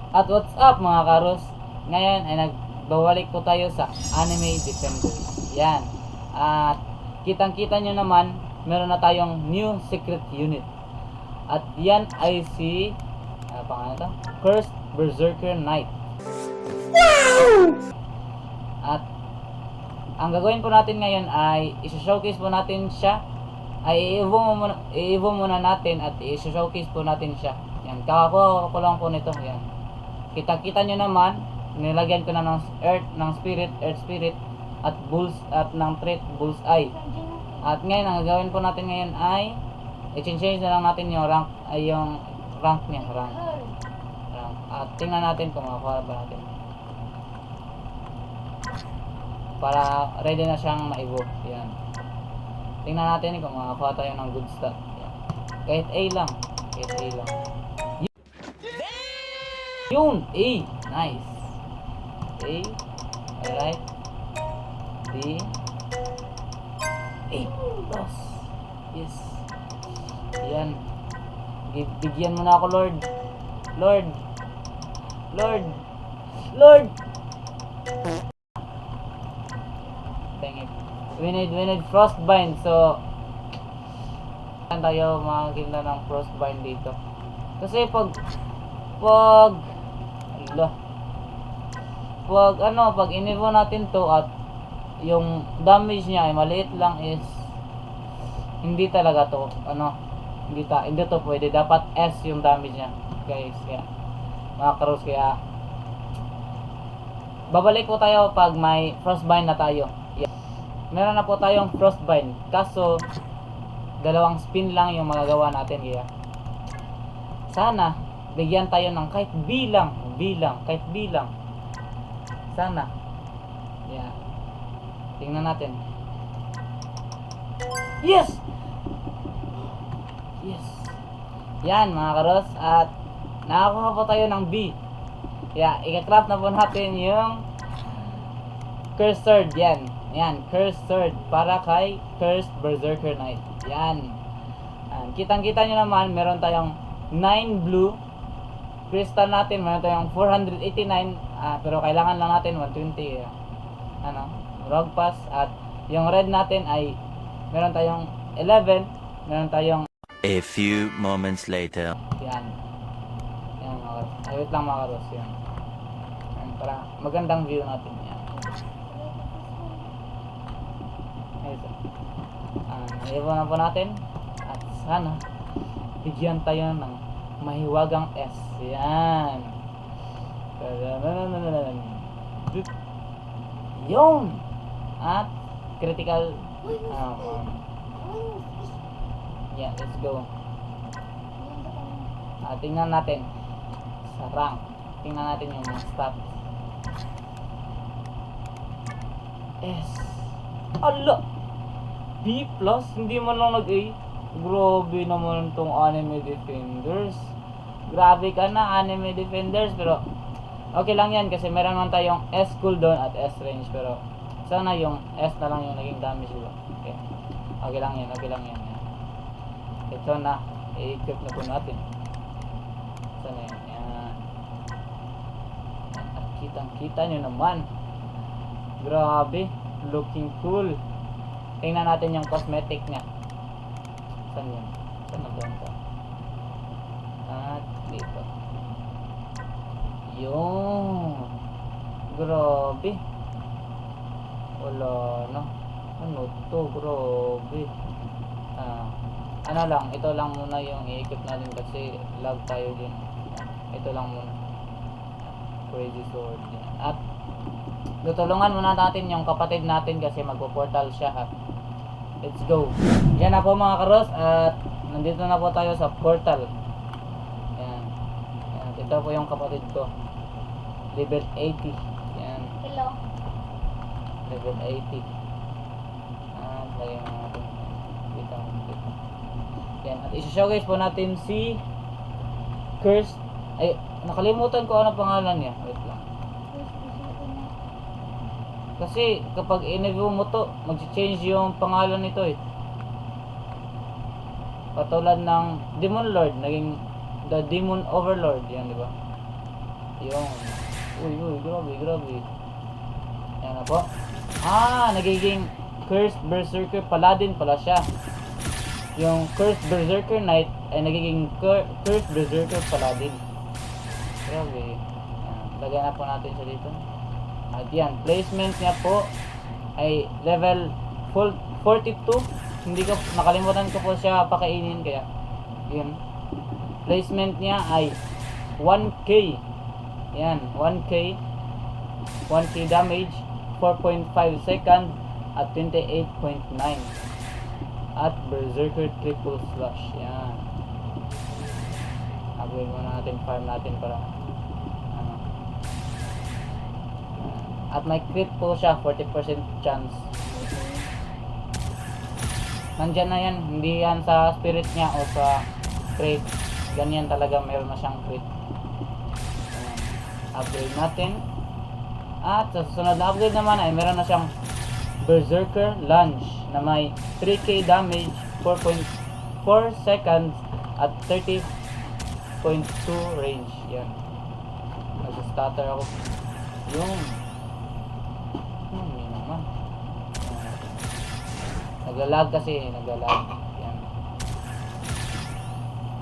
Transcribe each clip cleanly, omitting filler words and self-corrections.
At what's up mga karos? Ngayon ay nagbabalik po tayo sa Anime Defenders. Yan. At kitang-kita nyo naman, meron na tayong new secret unit. At yan ay si pangalan to? Cursed Berserker Knight. At ang gagawin po natin ngayon ay i-showcase po natin siya. Ay i-evo muna natin at i-showcase po natin siya. Yan, kakakuha ko lang po nito. Yan. Kita-kita nyo naman, nilagyan ko na ng earth spirit at bulls at ng trait bulls eye. At ngayon ang gagawin po natin ngayon ay i-change na lang natin yung rank niya, rank. At tingnan natin kung makakuha ba natin. Para ready na siyang ma-evo. Yan. Tingnan natin kung makakuha tayo ng good stat. Yan. Kahit A lang. Kahit A lang. Yun! A! Nice! A. Alright. B. A plus. Yes. Yan. Bigyan mo na ako, Lord. Lord! Lord! Lord! Dang it. We need frostbind. So saan tayo makakita ng frostbind dito? Kasi pag inevo natin to at yung damage niya ay maliit lang is hindi talaga to hindi to pwede. Dapat S yung damage niya, guys. Kaya mga karos, kaya babalik po tayo pag may frostbind na tayo. Yeah. Meron na po tayong frostbind, kaso dalawang spin lang yung magagawa natin. Kaya sana bigyan tayo ng kahit bilang kahit bilang. Sana. Yeah. Tingnan natin. Yes! Yes. Yan mga karos, at nakakuha po tayo ng B. Kaya i-craft na po natin yung Cursed Sword. Yan, Cursed Sword para kay Cursed Berserker Knight. Yan. Kitang-kita nyo naman, meron tayong 9 blue crystal natin, meron tayong 489, pero kailangan lang natin 120 rogue pass. At yung red natin ay meron tayong 11, meron tayong a few moments later. yan wait lang mga karos. Yan para magandang view natin. Yan i-evo na po natin at sana bigyan tayo ng mahiwagang S. Yan. Yun. At critical. Yeah, let's go. Tingnan natin sa rank. Tingnan natin yung mga stats. S. Ala! B plus? Hindi man lang nag-A. Grabe naman itong Anime Defenders. Grabe ka na, Anime Defenders. Pero okay lang yan kasi meron naman tayong S cooldown at S range. Pero sana yung S na lang yung naging damage, diba? Okay. Okay lang yan. Yan. Ito na. I-equip na po natin. Sana yan. Yan. At kitang-kita nyo naman. Grabe. Looking cool. Tingnan natin yung cosmetic niya. Saan yan? Saan na ba? At dito. Yun. Grabe. Wala na. Ano to? Grabe. Ano lang. Ito lang muna yung i-equip natin kasi lag tayo din. Ito lang muna. Crazy sword. At tutulungan muna natin yung kapatid natin kasi magpo-portal siya ha. Let's go. Yan na po mga karos, at nandito na po tayo sa portal. Yan. Ito po yung kapatid ko. Level 80. Yan. Hello. Level 80. Lagyan na natin. Dito. Yan. At isi-showcase po natin si Cursed. Ay, nakalimutan ko ano pangalan niya. Wait lang. Kasi kapag in-evo mo to, mag-change yung pangalan nito eh. Katulad ng Demon Lord, naging The Demon Overlord, yan di ba? Yung. Uy, grabe. Yan na po. Nagiging Cursed Berserker Paladin pala siya. Yung Cursed Berserker Knight ay nagiging Cursed Berserker Paladin. Grabe. Yan. Lagyan na po natin siya dito. At yan, placement niya po ay level 42. Hindi ko, nakalimutan ko po siya pakainin, kaya yun. Placement niya ay 1k. Yan, 1k damage, 4.5 second at 28.9. At Berserker Triple Slash. Yan. Upgrade muna natin, farm natin para ano. At may crit po siya, 40% chance. Nandyan na yan, hindi yan sa spirit niya o sa crit. Ganyan talaga, meron na siyang crit. Upgrade natin. At sa susunod na upgrade naman ay meron na siyang Berserker Lunge na may 3k damage, 4.4 seconds at 30.2 range. Yan. Nag-stutter ako. Yung yun naman. Naglalag kasi, naglalag. Yan.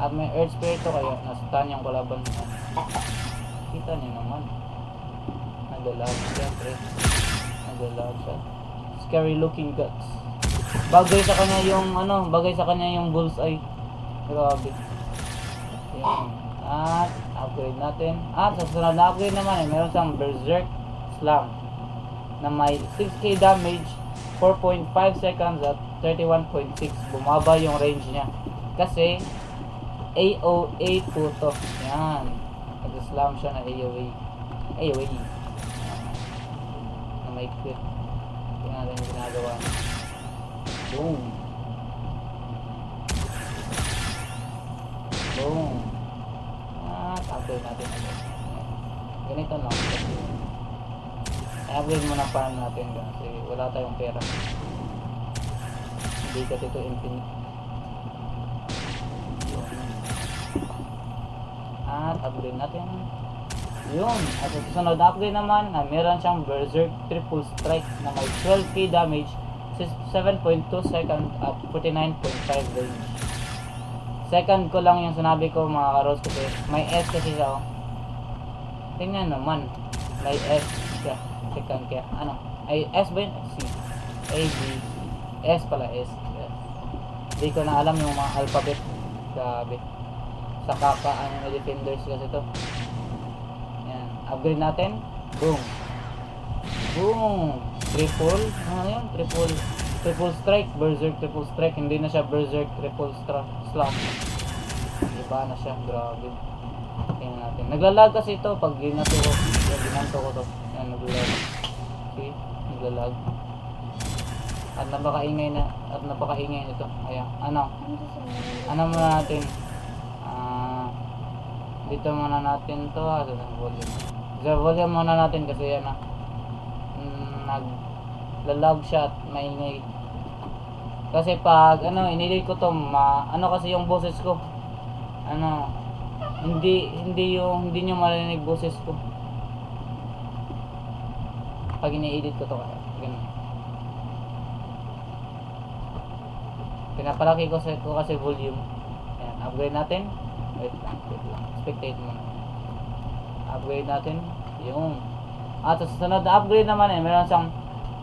At may Earth Spirit to, kayo na-stun yung kalaban mo. Kita niyo naman. Naglalag siya, pre. Naglalag siya. Scary looking guts. Bagay sa kanya yung bullseye. Grabe. Yan. At upgrade natin. At sa sunod na upgrade naman ay meron siyang Berserk Slam na may 6k damage, 4.5 seconds at 31.6. Bumaba yung range niya kasi AOA po to. Yan. Nag-slam siya na AOA. Na may crit. Tingnan natin yung ginagawa. Boom. At upgrade natin agad. Ganito lang. I-upgrade muna farm natin kasi wala tayong pera. Hindi kasi ito infinite. At upgrade natin. Yun. At sa susunod na upgrade naman, meron siyang Berserk Triple Strike na may 12k damage, 7.2 second at 49.5 range. Second ko lang yung sinabi ko mga karos kasi may S kasi siya. Tingnan naman. May S siya. Second kaya ano? Ay S ba yun? C. A, B. S pala S. Yes. Hindi ko na alam yung mga alphabet. Grabe. Sa kaka ang defenders kasi to. Yan. Upgrade natin. Boom. Triple. Ano yun? Triple strike. Berserk triple strike. Hindi na siya Berserk triple slam. Iba na siya. Grabe. Tingnan natin. Naglalag kasi ito pag ginanto ko to. Yan, naglalag. Okay. Naglalag. At napakaingay nito. Ayan. Ano muna natin? Dito muna natin to. Sa volume muna natin kasi yan naglalag siya at maingay. Kasi pag inedit ko to, kasi yung boses ko. Hindi nyo marinig boses ko. Pag ini-edit ko to ganun. Pinapalaki ko kasi volume. Ayan, upgrade natin. Wait lang. Spectate muna. Upgrade natin. Yung. At sa susunod na upgrade naman meron siyang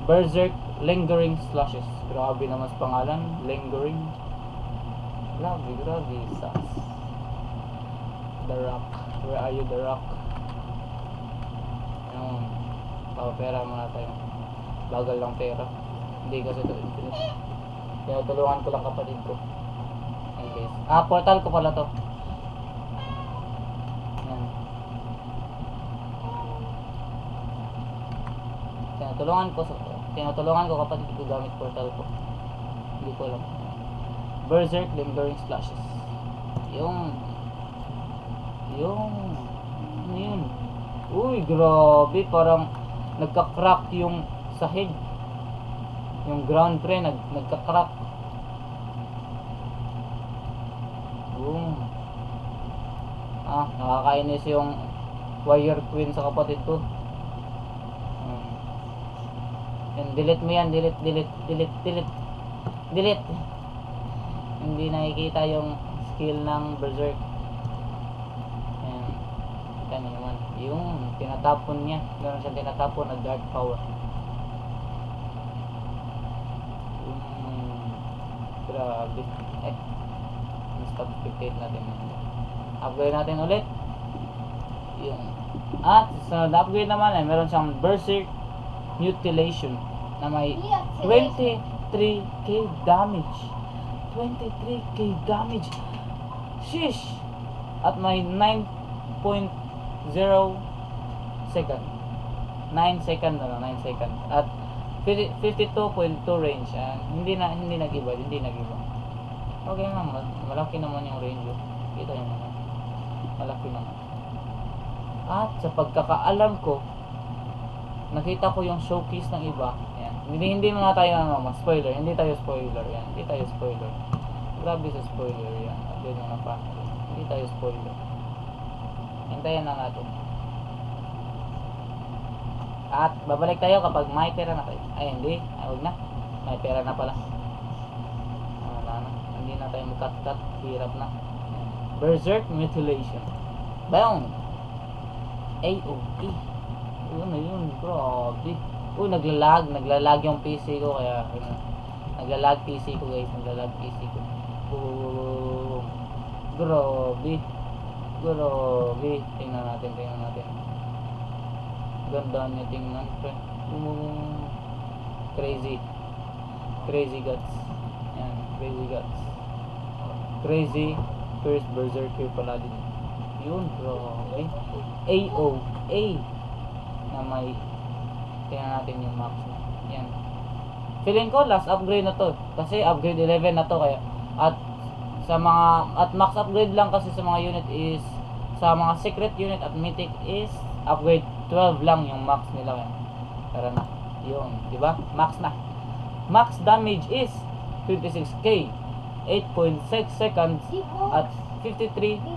Berserk Lingering Slashes. Grabe naman sa pangalan. Lingering. Grabe. Sas. The Rock. Where are you, The Rock? Yung. Pera muna tayo. Bagal lang pera. Hindi kasi ito infinite. Tinutulungan ko lang kapatid ko. Ayan guys. Portal ko pala to. Ayan. Tinutulungan ko kapatid ko gamit portal ko. Hindi ko alam. Berserk Lingering Slashes. Yung. Ano yun? Uy, grabe. Parang nagka-crack yung sahig. Yung ground pre, nagka-crack. Boom. Nakakainis yung Warrior Queen sa kapatid ko. Yan, delete mo yan, delete. Hindi nakikita yung skill ng Berserk. Yan. Kita nyo naman. Yung tinatapon niya. Meron siyang tinatapon na dark power. Grabe. Stop spectate natin. Upgrade natin ulit. Yung at sa upgrade naman ay meron siyang Berserk Mutilation na may 23k damage. 23k damage. Sheesh! At may 9.0 second. 9 second na lang, 9 second. At 52.2 range. Hindi nag-iba. Okay naman, malaki naman yung range. Kita nyo naman. Malaki naman. At sa pagkakaalam ko, nakita ko yung showcase ng iba. Yan. Hindi na tayo spoiler. Hindi tayo spoiler. Yan. Hindi tayo spoiler. Grabe sa spoiler yan. At yun yung napakali. Hindi tayo spoiler. Hintayin na natin. At babalik tayo kapag may pera na tayo. Ay hindi. Ay huwag na. May pera na pala. Wala na. Hindi na tayo mag-cut. Hirap na. Berserk Mutilation. Boom! AOE. Yun. Grabe. Naglalag yung PC ko. Kaya naglalag PC ko guys. Naglalag PC ko. Boom. Grabe. Tingnan natin. Ganda niya tingnan. Crazy guts. Yan. Crazy guts. Crazy First Berserker pala din. Yun. Grabe. AOA na may tingnan natin yung max na. Yan. Feeling ko last upgrade na to. Kasi upgrade 11 na to kaya. At max upgrade lang kasi sa mga unit is sa mga secret unit at mythic is upgrade 12 lang yung max nila kaya. Tara na. Yun, di ba? Max na. Max damage is 26k, 8.6 seconds at 53.6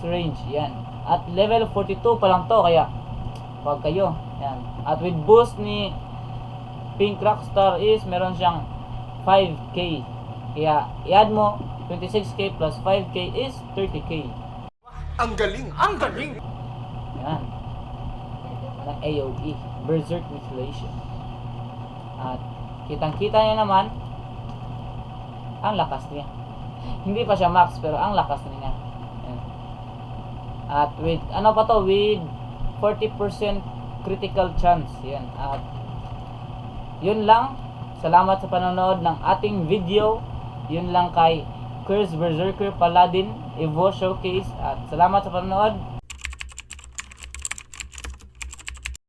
range. Yan. At level 42 pa lang to kaya wag kayo. Yan. At with boost ni Pink Rockstar is meron siyang 5k. Kaya i-add mo 26k plus 5k is 30k. Ang galing! Yan. Ng AOE. Berserk Mutilation. At kitang-kita niya naman ang lakas niya. Hindi pa siya max pero ang lakas niya. Yan. At with with 40% critical chance. Yan. At yun lang. Salamat sa panonood ng ating video. Yun lang kay Curse Berserker Paladin Evo Showcase. At salamat sa panonood.